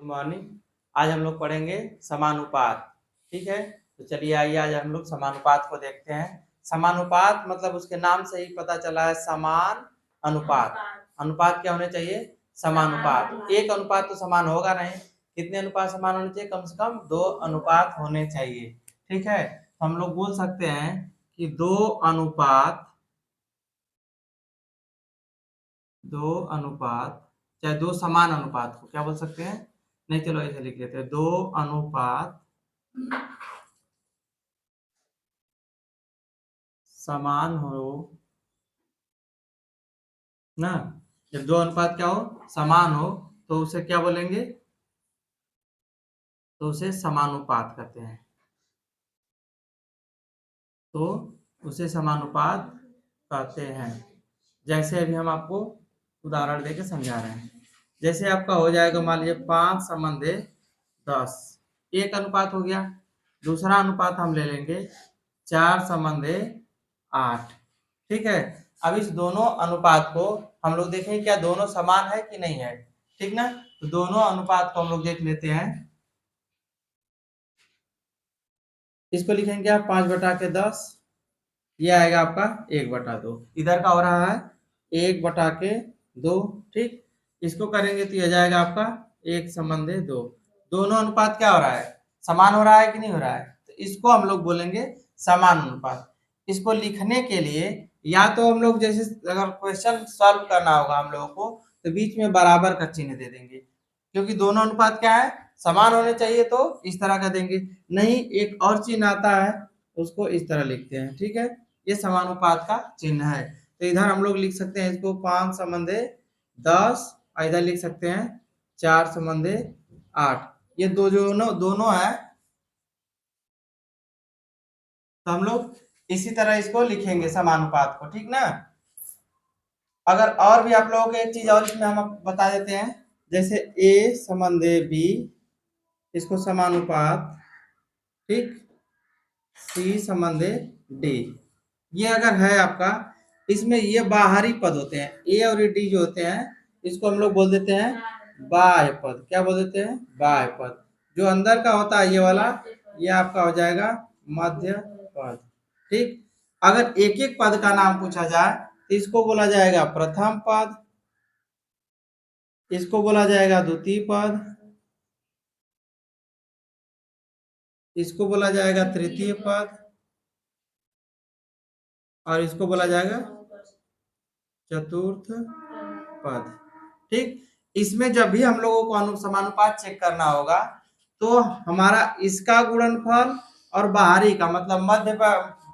Good morning. आज हम लोग पढ़ेंगे समानुपात। ठीक है, तो चलिए आइए आज हम लोग समानुपात को देखते हैं। समानुपात मतलब उसके नाम से ही पता चला है, समान अनुपात। अनुपात क्या होने चाहिए? समानुपात। एक अनुपात तो समान होगा नहीं, कितने अनुपात समान होने चाहिए? कम से कम 2 अनुपात होने चाहिए। ठीक है, तो हम लोग बोल सकते हैं कि 2 अनुपात चाहे 2 समान अनुपात को क्या बोल सकते हैं? नहीं, चलो ऐसे लिख लेते हैं, 2 अनुपात समान हो ना। जब 2 अनुपात क्या हो? समान हो, तो उसे क्या बोलेंगे? तो उसे समानुपात कहते हैं। तो उसे समानुपात कहते हैं। जैसे अभी हम आपको उदाहरण देके समझा रहे हैं। जैसे आपका हो जाएगा, मान लीजिए 5:10, एक अनुपात हो गया। दूसरा अनुपात हम ले लेंगे 4:8। ठीक है, अब इस दोनों अनुपात को हम लोग देखेंगे क्या दोनों समान है कि नहीं है। ठीक ना, तो दोनों अनुपात को हम लोग देख लेते हैं। इसको लिखेंगे आप 5/10, ये आएगा आपका 1/2। इधर का हो रहा है 1/2। ठीक, इसको करेंगे तो यह जाएगा आपका 1:2। दोनों अनुपात क्या हो रहा है? समान हो रहा है कि नहीं हो रहा है? तो इसको हम लोग बोलेंगे समान अनुपात। इसको लिखने के लिए या तो हम लोग जैसे अगर क्वेश्चन सॉल्व करना होगा हम लोगों को, तो बीच में बराबर का चिन्ह दे देंगे, क्योंकि दोनों अनुपात क्या है? समान होने चाहिए, तो इस तरह का देंगे। नहीं, एक और चिन्ह आता है, उसको इस तरह लिखते हैं। ठीक है, ये समानुपात का चिन्ह है। तो इधर हम लोग लिख सकते हैं इसको 5:10, और इधर लिख सकते हैं 4:8। ये दोनों है, तो हम लोग इसी तरह इसको लिखेंगे समानुपात को। ठीक ना, अगर और भी आप लोगों को एक चीज और इसमें हम बता देते हैं, जैसे A/B, इसको समानुपात। ठीक, C/D, ये अगर है आपका, इसमें ये बाहरी पद होते हैं। ए और डी जो होते हैं, इसको हम लोग बोल देते हैं बाह्य पद। क्या बोल देते हैं? बाह्य पद। जो अंदर का होता है ये वाला, ये आपका हो जाएगा मध्य पद। ठीक, अगर एक एक पद का नाम पूछा जाए तो इसको बोला जाएगा प्रथम पद, इसको बोला जाएगा द्वितीय पद, इसको बोला जाएगा तृतीय पद, और इसको बोला जाएगा चतुर्थ पद। ठीक, इसमें जब भी हम लोगों को समानुपात चेक करना होगा, तो हमारा इसका गुणनफल और बाहरी का मतलब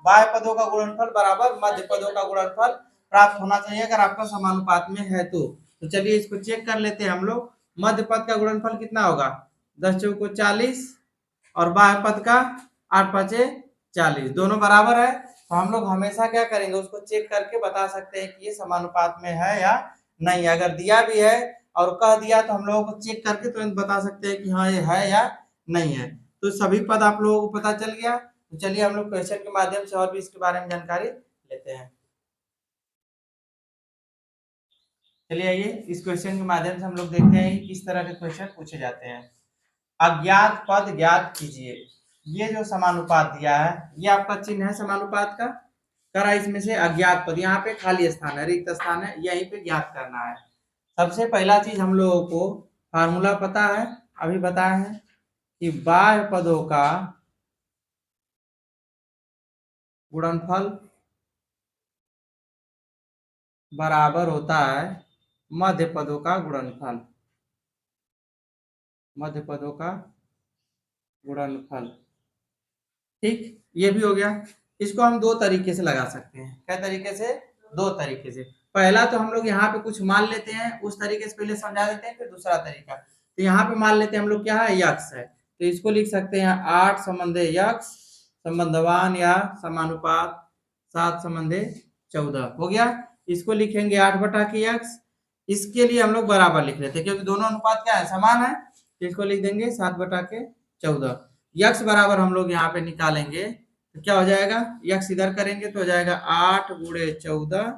बाह्य पदों का गुणनफल बराबर मध्य पदों का गुणनफल प्राप्त होना चाहिए, अगर आपका समानुपात में है तो चलिए इसको चेक कर लेते हैं हम लोग। मध्य पद का गुणनफल कितना होगा? 10 × 40, और बाह्य पद का 8×5 = 40, दोनों बराबर है। तो हम लोग हमेशा क्या करेंगे, उसको चेक करके बता सकते हैं कि ये समानुपात में है या नहीं। अगर दिया भी है और कह दिया, तो हम लोगों को चेक करके तुरंत बता सकते हैं कि हाँ ये है या नहीं है। तो सभी पद आप लोगों को पता चल गया। तो चलिए हम लोग क्वेश्चन के माध्यम से और भी इसके बारे में जानकारी लेते हैं। चलिए आइए इस क्वेश्चन के माध्यम से हम लोग देखते हैं कि किस तरह के क्वेश्चन पूछे जाते हैं। अज्ञात पद ज्ञात कीजिए। ये जो समानुपात दिया है, ये आपका चिन्ह है समानुपात का। करा इसमें से अज्ञात पद, यहाँ पे खाली स्थान है, रिक्त स्थान है, यहीं पे ज्ञात करना है। सबसे पहला चीज हम लोगों को फार्मूला पता है, अभी बताए हैं कि बाह्य पदों का गुणनफल बराबर होता है मध्य पदों का गुणनफल। मध्य पदों का गुणनफल। ठीक, ये भी हो गया। इसको हम 2 तरीके से लगा सकते हैं। क्या तरीके से? 2 तरीके से। पहला तो हम लोग यहाँ पे कुछ मान लेते हैं, उस तरीके से पहले समझा देते हैं, फिर दूसरा तरीका। तो यहाँ पे मान लेते हैं हम लोग क्या है, यक्स है, तो इसको लिख सकते हैं 8 संबंधे यक्स संबंधवान या समानुपात 7 संबंधे 14 हो गया। इसको लिखेंगे 8/x। इसके लिए हम लोग बराबर लिख लेते हैं, क्योंकि दोनों अनुपात क्या है, समान है। तो इसको लिख देंगे 7/14। यक्स बराबर हम लोग यहाँ पे निकालेंगे, तो क्या हो जाएगा, यक्स इधर करेंगे तो हो जाएगा 8 × 14/7।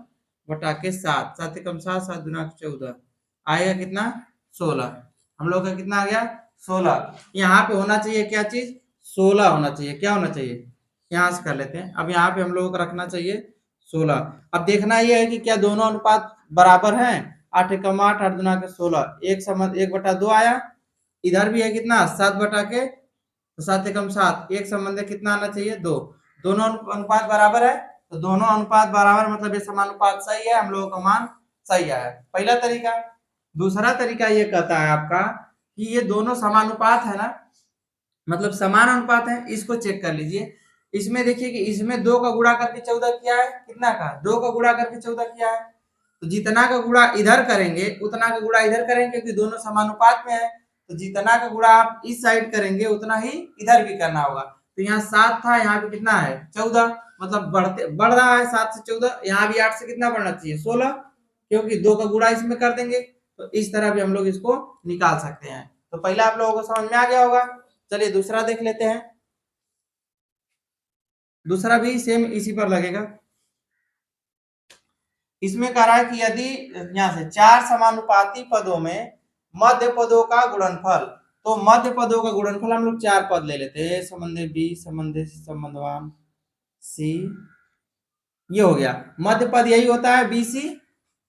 7 × 7 = 7, 7 × 14 आएगा कितना? 16। हम लोग का कितना आ गया 16। यहाँ पे होना चाहिए क्या चीज 16 होना चाहिए, क्या होना चाहिए, यहाँ से कर लेते हैं। अब यहाँ पे हम लोगों को रखना चाहिए 16। अब देखना ये है कि क्या दोनों अनुपात बराबर हैं। 8 एकम 8, 8 दूना के 16, एक संबंध 1/2 आया। इधर भी है कितना 7 बटा के, तो 7 एकम 7, एक संबंध कितना आना चाहिए 2। दोनों अनुपात बराबर है, तो दोनों अनुपात बराबर मतलब ये समानुपात सही है, हम लोगों का मान सही आया, पहला तरीका। दूसरा तरीका ये कहता है आपका कि ये दोनों समानुपात है ना, मतलब समान अनुपात है, इसको चेक कर लीजिए। इसमें देखिए कि इसमें 2 का गुणा करके 14 किया है, कितना का 2 का गुणा करके 14 किया है। तो जितना का गुणा इधर करेंगे उतना का गुणा इधर करेंगे, क्योंकि दोनों समानुपात में है। तो जितना का गुणा आप इस साइड करेंगे उतना ही इधर भी करना होगा। तो यहाँ 7 था, यहाँ पे कितना है 14, मतलब बढ़ रहा है 7 से 14। यहाँ भी 8 से कितना बढ़ना चाहिए 16, क्योंकि 2 का गुणा इसमें कर देंगे। तो इस तरह भी हम लोग इसको निकाल सकते हैं। तो पहला आप लोगों को समझ में आ गया होगा। चलिए दूसरा देख लेते हैं। दूसरा भी सेम इसी पर लगेगा। इसमें कह रहा है कि यदि यहां से 4 समानुपाती पदों में मध्य पदों का गुणनफल, तो मध्य पदों का गुणनफल हम लोग 4 पद ले लेते हैं, संबंध बी, संबंध संबंधवान सी, ये हो गया मध्य पद, यही होता है बी सी।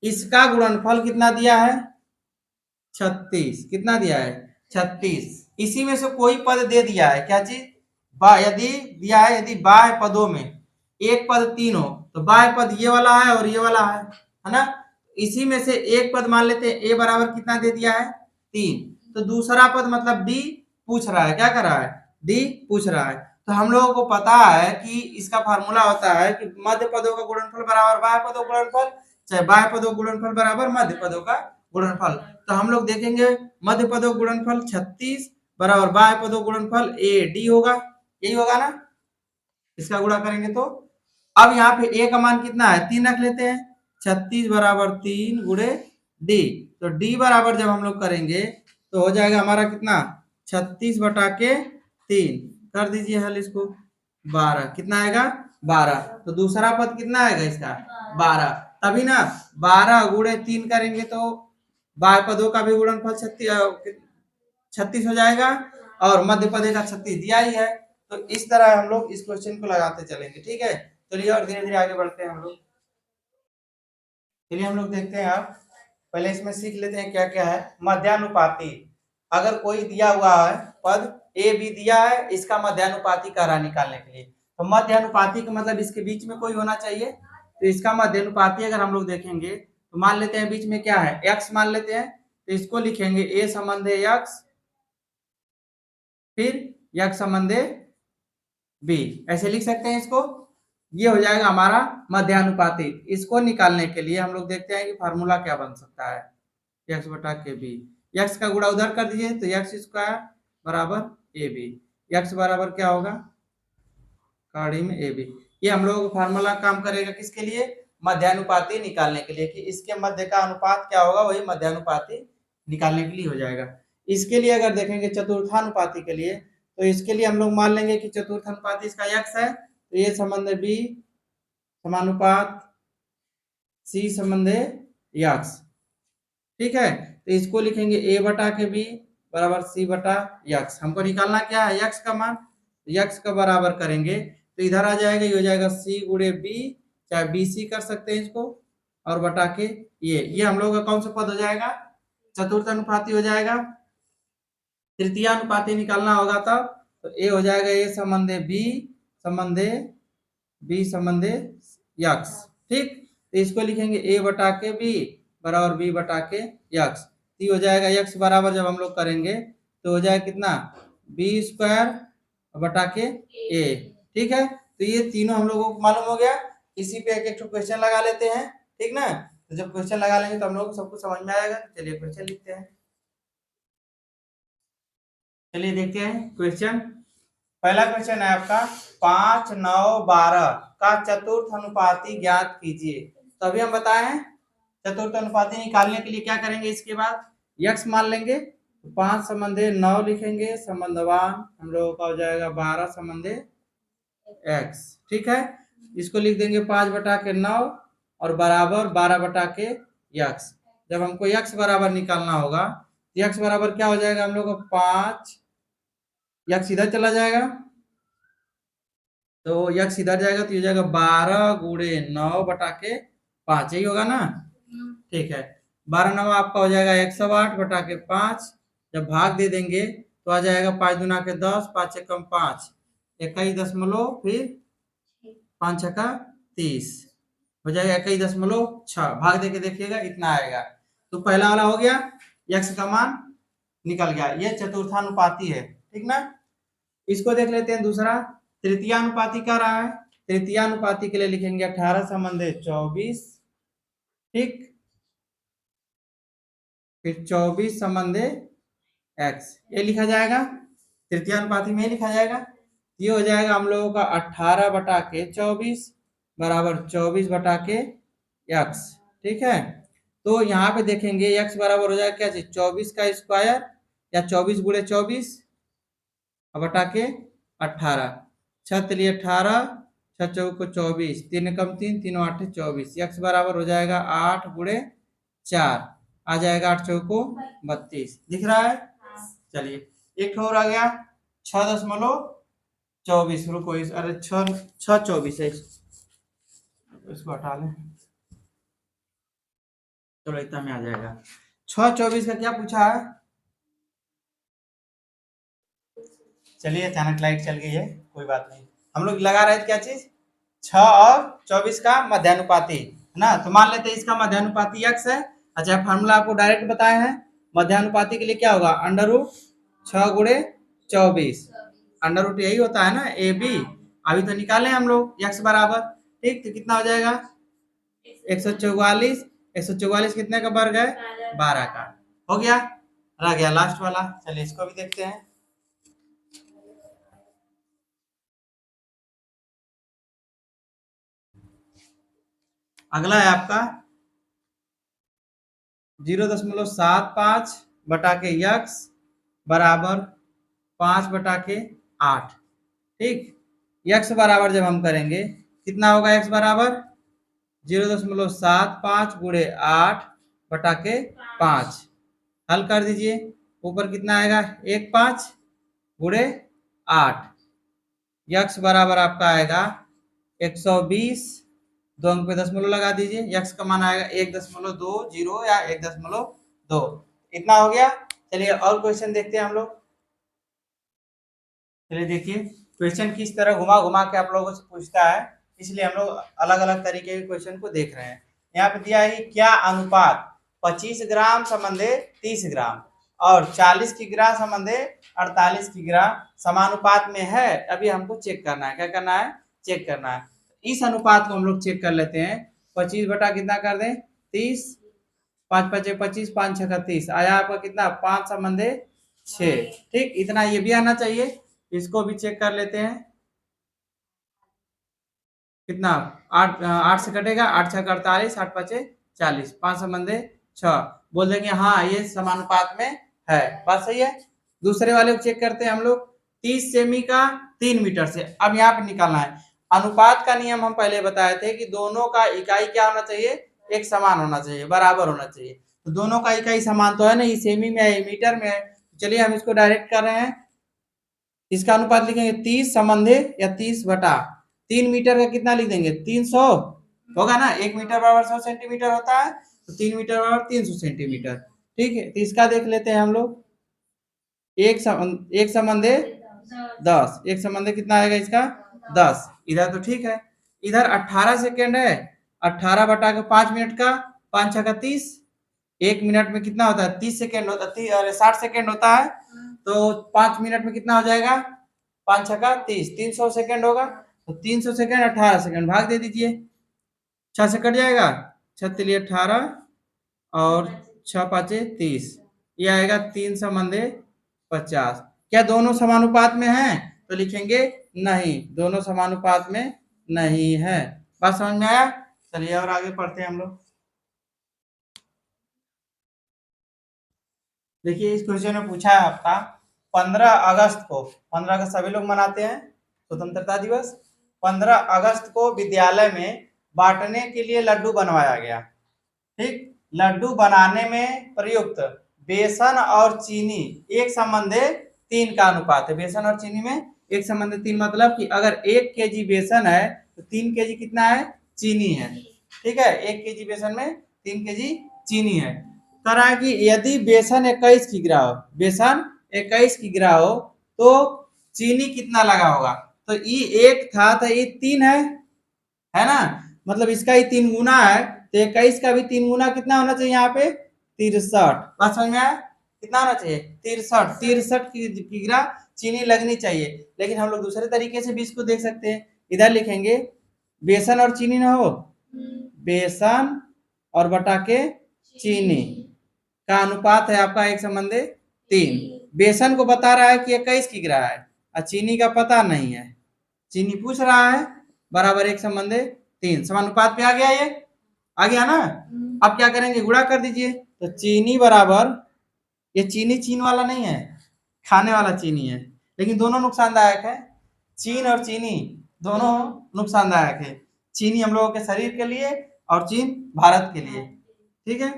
इसका गुणनफल कितना दिया है 36, कितना दिया है 36। इसी में से कोई पद दे दिया है, क्या चीज यदि दिया है, यदि बाह्य पदों में एक पद 3 हो, तो बाह्य पद ये वाला है और ये वाला है ना। इसी में से एक पद मान लेते हैं ए बराबर कितना दे दिया है 3, तो दूसरा पद मतलब डी पूछ रहा है, क्या कर रहा है डी पूछ रहा है। तो हम लोगों को पता है कि इसका फार्मूला होता है कि मध्य पदों का गुणनफल बराबर बाह्य पदों का गुणनफल, चाहे बाह्य पदों का गुणनफल बराबर मध्य पदों का गुणनफल। तो हम लोग देखेंगे मध्य पदों गुणनफल 36 बराबर बाह्य पदों गुणनफल ए डी होगा, यही होगा ना। इसका गुणा करेंगे तो अब यहाँ पे ए का मान कितना है 3 रख लेते हैं, 36 बराबर 3 गुणे डी। तो डी बराबर जब हम लोग करेंगे तो हो जाएगा हमारा कितना 36 बटा के 3, कर दीजिए हल इसको, 12 कितना आएगा 12। तो दूसरा पद कितना आएगा इसका 12, तभी ना 12 गुणे 3 करेंगे तो बाह्य पदों का भी गुणनफल 36 हो जाएगा, और मध्य पद का 36 दिया ही है। तो इस तरह हम लोग इस क्वेश्चन को लगाते चलेंगे, ठीक है। चलिए और धीरे धीरे आगे बढ़ते हैं हम लोग। चलिए हम लोग देखते हैं, आप पहले इसमें सीख लेते हैं क्या क्या है। मध्यानुपाती, अगर कोई दिया हुआ है पद ए बी दिया है, इसका मध्यानुपाती कह रहा है निकालने के लिए। तो मध्यानुपाती का मतलब इसके बीच में कोई होना चाहिए। तो इसका मध्यानुपाती अगर हम लोग देखेंगे तो मान लेते हैं बीच में क्या है x मान लेते हैं, तो इसको लिखेंगे a संबंध x, फिर x संबंध b, ऐसे लिख सकते हैं इसको। ये हो जाएगा हमारा मध्यानुपाती। इसको निकालने के लिए हम लोग देखते हैं कि फार्मूला क्या बन सकता है, x बटा के बी। x का गुणा उधर कर दीजिए, तो x स्क्वायर बराबर ए बी। x बराबर क्या होगा कड़ी में ए बी। ये हम लोगों को फार्मूला काम करेगा किसके लिए, मध्यानुपाती निकालने के लिए, कि इसके मध्य का अनुपात क्या होगा, वही मध्यानुपाती निकालने के लिए हो जाएगा। इसके लिए अगर देखेंगे चतुर्थानुपाती के लिए, तो इसके लिए हम लोग मान लेंगे कि चतुर्थानुपाती इसका x है, तो ये संबंध बी समानुपात सी संबंध x, ठीक है। तो इसको लिखेंगे a बटा के b बराबर c बटा x। हमको निकालना क्या है x का मान, x का बराबर करेंगे तो इधर आ जाएगा, ये हो जाएगा c गुणे b, चाहे बी सी कर सकते हैं इसको, और बटा के ये हम लोग का कौन सा पद हो जाएगा चतुर्थ अनुपाती हो जाएगा। तृतीय अनुपाती निकालना होगा तब, तो ए हो जाएगा ए संबंधे बी संबंधे बी संबंधे x, ठीक। तो इसको लिखेंगे a बटा के b बराबर b बटा के x। तो हो जाएगा x बराबर जब हम लोग करेंगे तो हो जाएगा कितना b स्क्वायर बटा के a, ठीक है। तो ये तीनों हम लोगों को मालूम हो गया। इसी पे एक एक क्वेश्चन लगा लेते हैं, ठीक ना। तो जब क्वेश्चन लगा लेंगे तो हम लोग को सब कुछ समझ में आएगा। चलिए क्वेश्चन लिखते हैं। चलिए देखते हैं क्वेश्चन। पहला क्वेश्चन है आपका 5, 9, 12 का चतुर्थ अनुपाती ज्ञात कीजिए। तो अभी हम बताए हैं चतुर्थ अनुपाती निकालने के लिए क्या करेंगे, इसके बाद x मान लेंगे, 5 संबंधे 9 लिखेंगे, संबंधवान हम लोगों का हो जाएगा 12 संबंधे x, ठीक है। इसको लिख देंगे 5 बटा के 9 और बराबर 12 बटा के x। जब हमको x बराबर निकालना होगा यक्स बराबर क्या हो जाएगा हम लोग का 5, यक्स इधर चला जाएगा तो यक्स इधर जाएगा तो ये जाएगा 12 × 9 / 5, यही होगा ना। ठीक है, 12 9 आपका हो जाएगा 108 / 5। जब भाग दे देंगे तो आ जाएगा 5 दूना के 10, 5 एकम 5, 21 फिर 5 छक्का 30, हो जाएगा 21.6। भाग दे के देखिएगा इतना आएगा। तो पहला वाला हो गया, यक्स का मान निकल गया, ये चतुर्थानुपाती है, ठीक ना। इसको देख लेते हैं दूसरा, तृतीयानुपाती क्या रहा है। तृतीयानुपाती के लिए लिखेंगे 18 संबंधे 24, ठीक, फिर 24 संबंधे x, ये लिखा जाएगा तृतीयानुपाती में, लिखा जाएगा। ये हो जाएगा हम लोगों का 18/24 बराबर 24/के x, ठीक है। तो यहाँ पे देखेंगे x बराबर हो जाएगा क्या चीज, 24 का स्क्वायर या 24 × 24 बटा के 18, 6 × 18, 6 × 24, 3 × 3, 3 × 8 24, x बराबर हो जाएगा 8 × 4, आ जाएगा 8 चौको 32, दिख रहा है। चलिए एक और आ गया 6.24, रुको इस, अरे 6 है, इसको हटा लें, चलो इतना में आ जाएगा। 6 24 का क्या पूछा है, चलिए अचानक लाइट चल गई है, कोई बात नहीं। हम लोग लगा रहे थे क्या चीज, 6 और 24 का मध्यानुपाती है ना। तो मान लेते हैं इसका मध्यानुपाती x है। अच्छा, फार्मूला आपको डायरेक्ट बताए हैं, मध्यानुपाती के लिए क्या होगा, √6 × 24, √ यही होता है ना, ए बी। अभी तो निकाले हम लोग x बराबर, ठीक, तो कितना हो जाएगा 144, 144 कितने का वर्ग है, 12 का। हो गया, रह गया लास्ट वाला, चलिए इसको भी देखते हैं। अगला है आपका 0.75 बटा के x बराबर 5/8, ठीक। x बराबर जब हम करेंगे कितना होगा, x बराबर 0.75 × 8/5, हल कर दीजिए, ऊपर कितना आएगा 1 5 × 8, x बराबर आपका आएगा 120, 2 अंक पे दशमलव लगा दीजिए, x का मान आएगा 1.20 या 1.2, इतना हो गया। चलिए और क्वेश्चन देखते हैं हम लोग। चलिए देखिए क्वेश्चन किस तरह घुमा घुमा के आप लोगों से पूछता है, इसलिए हम लोग अलग अलग तरीके के क्वेश्चन को देख रहे हैं। यहाँ पे दिया है क्या अनुपात 25 ग्राम संबंधे 30 ग्राम और 40 किग्रा संबंधे 48 किग्रा समानुपात में है। अभी हमको चेक करना है, क्या करना है, चेक करना है। इस अनुपात को हम लोग चेक कर लेते हैं, 25 बटा कितना कर दें 30, 5 5 25, 5 6 30, आया आपका कितना 5 संबंधे 6, ठीक, इतना ये भी आना चाहिए। इसको भी चेक कर लेते हैं, कितना 8 से कटेगा, 8 6 48, 8 5 40, 5 संबंधे 6, बोल देंगे हाँ ये समानुपात में है, बात सही है। दूसरे वाले को चेक करते हैं हम लोग, 30 सेमी का 3 मीटर से। अब यहाँ पे निकालना है अनुपात का नियम, हम पहले बताए थे कि दोनों का इकाई क्या होना चाहिए, एक समान होना चाहिए, बराबर होना चाहिए। तो दोनों का इकाई समान तो है नहीं, सेमी में है मीटर में है। चलिए हम इसको डायरेक्ट कर रहे हैं, इसका अनुपात लिखेंगे 30 संबंधे या 30/3 मीटर का कितना लिख देंगे 300, होगा ना, 1 मीटर बराबर 100 सेंटीमीटर होता है, तो 3 मीटर बराबर 300 सेंटीमीटर, ठीक है। तो इसका देख लेते हैं हम लोग, एक संबंधे 10, एक संबंधे कितना आएगा इसका 10, इधर तो ठीक है। इधर 18 सेकेंड है, 18 बटा के 5 मिनट का, 5 6 30, 1 मिनट में कितना होता है 30 सेकेंड होता है, 60 सेकेंड होता है। तो 5 मिनट में कितना हो जाएगा, 5 छक्का 30, 300 सेकेंड होगा। तो 300 सेकेंड 18 सेकेंड भाग दे दीजिए, 6 से कट जाएगा, 6 तिली 18 और 6 5 30, ये आएगा 3 संबंधे 50। क्या दोनों समानुपात में हैं, तो लिखेंगे नहीं, दोनों समानुपात में नहीं है। बात समझ में आया। चलिए और आगे पढ़ते हैं हम लोग। देखिए इस क्वेश्चन में पूछा है आपका 15 अगस्त को, 15 अगस्त सभी लोग मनाते हैं स्वतंत्रता दिवस, 15 अगस्त को विद्यालय में बांटने के लिए लड्डू बनवाया गया, ठीक। लड्डू बनाने में प्रयुक्त बेसन और चीनी एक संबंध 3 का अनुपात है। बेसन और चीनी में एक संबंध 3 मतलब कि अगर 1 केजी बेसन है तो 3 केजी कितना है, चीनी है। ठीक है, 1 केजी बेसन में 3 केजी चीनी है। कह रहा है कि यदि बेसन 21 की ग्रा हो, बेसन 21 की ग्रा हो तो चीनी कितना लगा होगा। तो ये 1 था तो ये 3 है ना, मतलब इसका ही 3 गुना है, तो 21 का भी 3 गुना कितना होना चाहिए यहाँ पे, 63। बात समझ में आया, कितना होना चाहिए, 63। 63 की ग्रा चीनी लगनी चाहिए। लेकिन हम लोग दूसरे तरीके से भी इसको देख सकते हैं। इधर लिखेंगे बेसन और चीनी ना हो, बेसन और बटा के चीनी का अनुपात है आपका एक संबंध 3। बेसन को बता रहा है कि 21 की ग्रा है और चीनी का पता नहीं है, चीनी पूछ रहा है, बराबर एक संबंध 3। समानुपात पे आ गया, ये आ गया ना। अब क्या करेंगे, गुणा कर दीजिए। तो चीनी बराबर, ये चीनी चीन वाला नहीं है, खाने वाला चीनी है, लेकिन दोनों नुकसानदायक है। चीन और चीनी दोनों नुकसानदायक है। चीनी हम लोगों के शरीर के लिए और चीन भारत के लिए। ठीक है,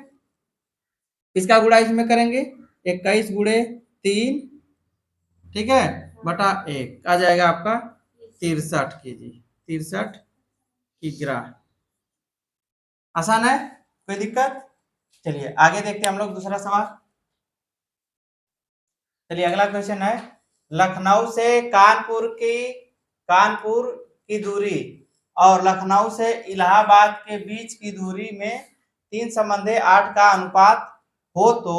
इसका गुणा इसमें करेंगे, 21 गुणे 3, ठीक है, बटा 1 आ जाएगा आपका 63 केजी, 63 की ग्रा। आसान है, कोई दिक्कत। चलिए आगे देखते हैं हम लोग दूसरा सवाल। चलिए अगला क्वेश्चन है, लखनऊ से कानपुर की दूरी और लखनऊ से इलाहाबाद के बीच की दूरी में 3 संबंधे 8 का अनुपात हो तो,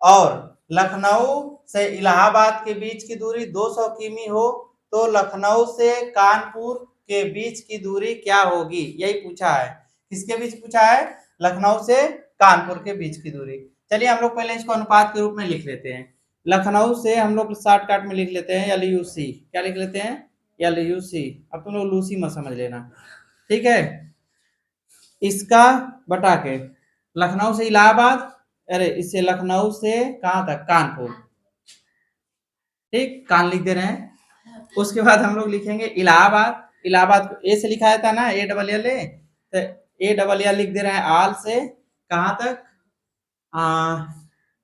और लखनऊ से इलाहाबाद के बीच की दूरी 200 किमी हो तो लखनऊ से कानपुर के बीच की दूरी क्या होगी, यही पूछा है। किसके बीच पूछा है, लखनऊ से कानपुर के बीच की दूरी। चलिए हम लोग पहले इसको अनुपात के रूप में लिख लेते हैं। लखनऊ से हम लोग शॉर्टकट में लिख लेते हैं LUC, क्या लिख लेते हैं, LUC। अब तुम लोग लूसी मत समझ लेना, ठीक है। इसका बटा के लखनऊ से इलाहाबाद, अरे इससे लखनऊ से कहां तक, कानपुर, ठीक, कान लिख दे रहे हैं। उसके बाद हम लोग लिखेंगे इलाहाबाद, इलाहाबाद को ए से लिखा था ना, ALL, तो ALL लिख दे रहे हैं आल से कहां तक,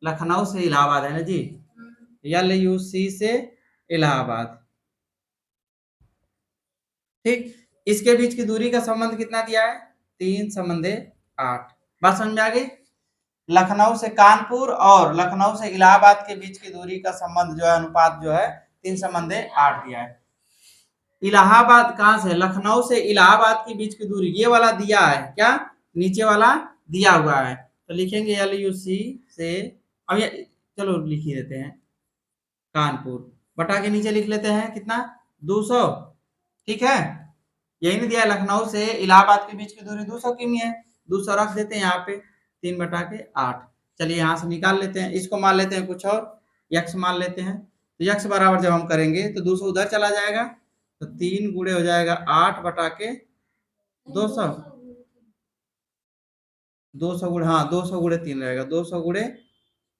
लखनऊ से इलाहाबाद है ना जी, LUC से इलाहाबाद, ठीक। इसके बीच की दूरी का संबंध कितना दिया है, 3 संबंधे 8। बात समझ में आ गई। लखनऊ से कानपुर और लखनऊ से इलाहाबाद के बीच की दूरी का संबंध जो है, अनुपात जो है 3 संबंधे 8 दिया है। इलाहाबाद कहां से, लखनऊ से इलाहाबाद के बीच की दूरी ये वाला दिया है क्या, नीचे वाला दिया हुआ है, तो लिखेंगे LUC से, अब ये चलो लिख ही देते हैं, कानपुर बटा के नीचे लिख लेते हैं कितना, 200, ठीक है। यही नहीं दिया, लखनऊ से इलाहाबाद के बीच की दूरी 200 किमी है, 200 रख देते हैं यहाँ पे, 3 बटा के 8। चलिए यहाँ से निकाल लेते हैं, इसको मान लेते हैं कुछ और, यक्स मान लेते हैं। तो यक्स बराबर जब हम करेंगे तो 200 उधर चला जाएगा, तो 3 गुणे हो जाएगा 8 बटा के 200, 200 गुणे, हाँ 200 गुणे 3 रहेगा, 200 गुणे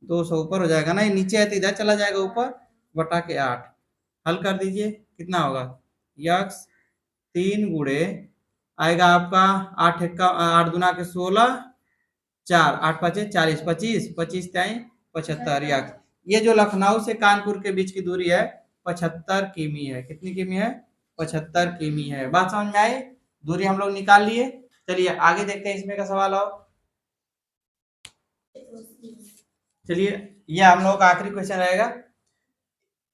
200 ऊपर हो जाएगा ना, ये नीचे है तो इधर चला जाएगा ऊपर, बटा के 8। हल कर दीजिए, कितना होगा, यक्स 3 गुणे आएगा आपका 8 दूना के 16, 4 8 5 40, 25 25 टाइम 75 यक्स। ये जो लखनऊ से कानपुर के बीच की दूरी है 75 किमी है। कितनी किमी है, 75 किमी है। बात समझ में आई, दूरी हम लोग निकाल लिए। चलिए आगे देखते हैं इसमें का सवाल और। चलिए ये हम लोग का आखिरी क्वेश्चन रहेगा।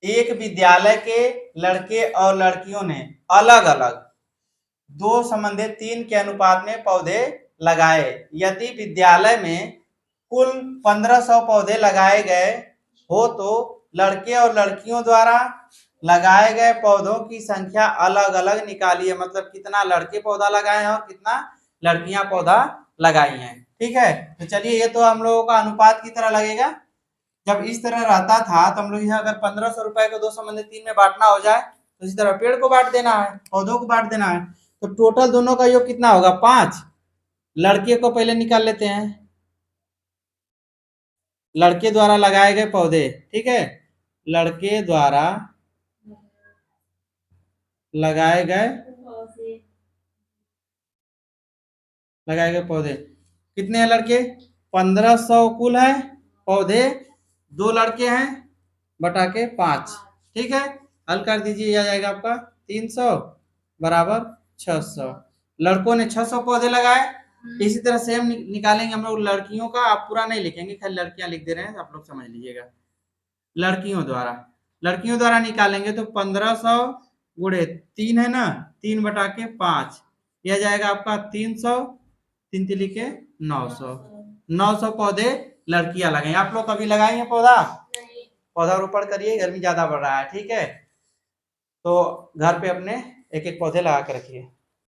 एक विद्यालय के लड़के और लड़कियों ने अलग अलग 2:3 के अनुपात में पौधे लगाए। यदि विद्यालय में कुल 1500 पौधे लगाए गए हो तो लड़के और लड़कियों द्वारा लगाए गए पौधों की संख्या अलग अलग निकालिए। मतलब कितना लड़के पौधा लगाए हैं और कितना लड़कियां पौधा लगाई हैं, ठीक है। तो चलिए ये तो हम लोगों का अनुपात की तरह लगेगा। जब इस तरह रहता था तो हम लोग यहाँ अगर 1500 रुपए को 2:3 में बांटना हो जाए तो इसी तरह पेड़ को बांट देना है, पौधों को बांट देना है। तो टोटल दोनों का योग कितना होगा, 5। लड़के को पहले निकाल लेते हैं, लड़के द्वारा लगाए गए पौधे, ठीक है, लड़के द्वारा लगाए गए पौधे कितने हैं लड़के, 1500 कुल है, पौधे 2 लड़के हैं बटा के 5, ठीक है। हल कर दीजिए, यह आ जाएगा आपका 300 बराबर 600। लड़कों ने 600 पौधे लगाए। इसी तरह सेम निकालेंगे हम लोग लड़कियों का। आप पूरा नहीं लिखेंगे, खाली लड़कियां लिख दे रहे हैं, आप लोग समझ लीजिएगा। लड़कियों द्वारा निकालेंगे तो 1500 गुणे 3 है ना, 3 बटा के 5, यह जाएगा आपका 300, 3 तिली के 900। 900 पौधे लड़कियां लगाई। आप लोग कभी लगाई हैं पौधा? पौधा रोपण करिए, गर्मी ज्यादा बढ़ रहा है, ठीक है। तो घर पे अपने एक एक पौधे लगा के रखिए।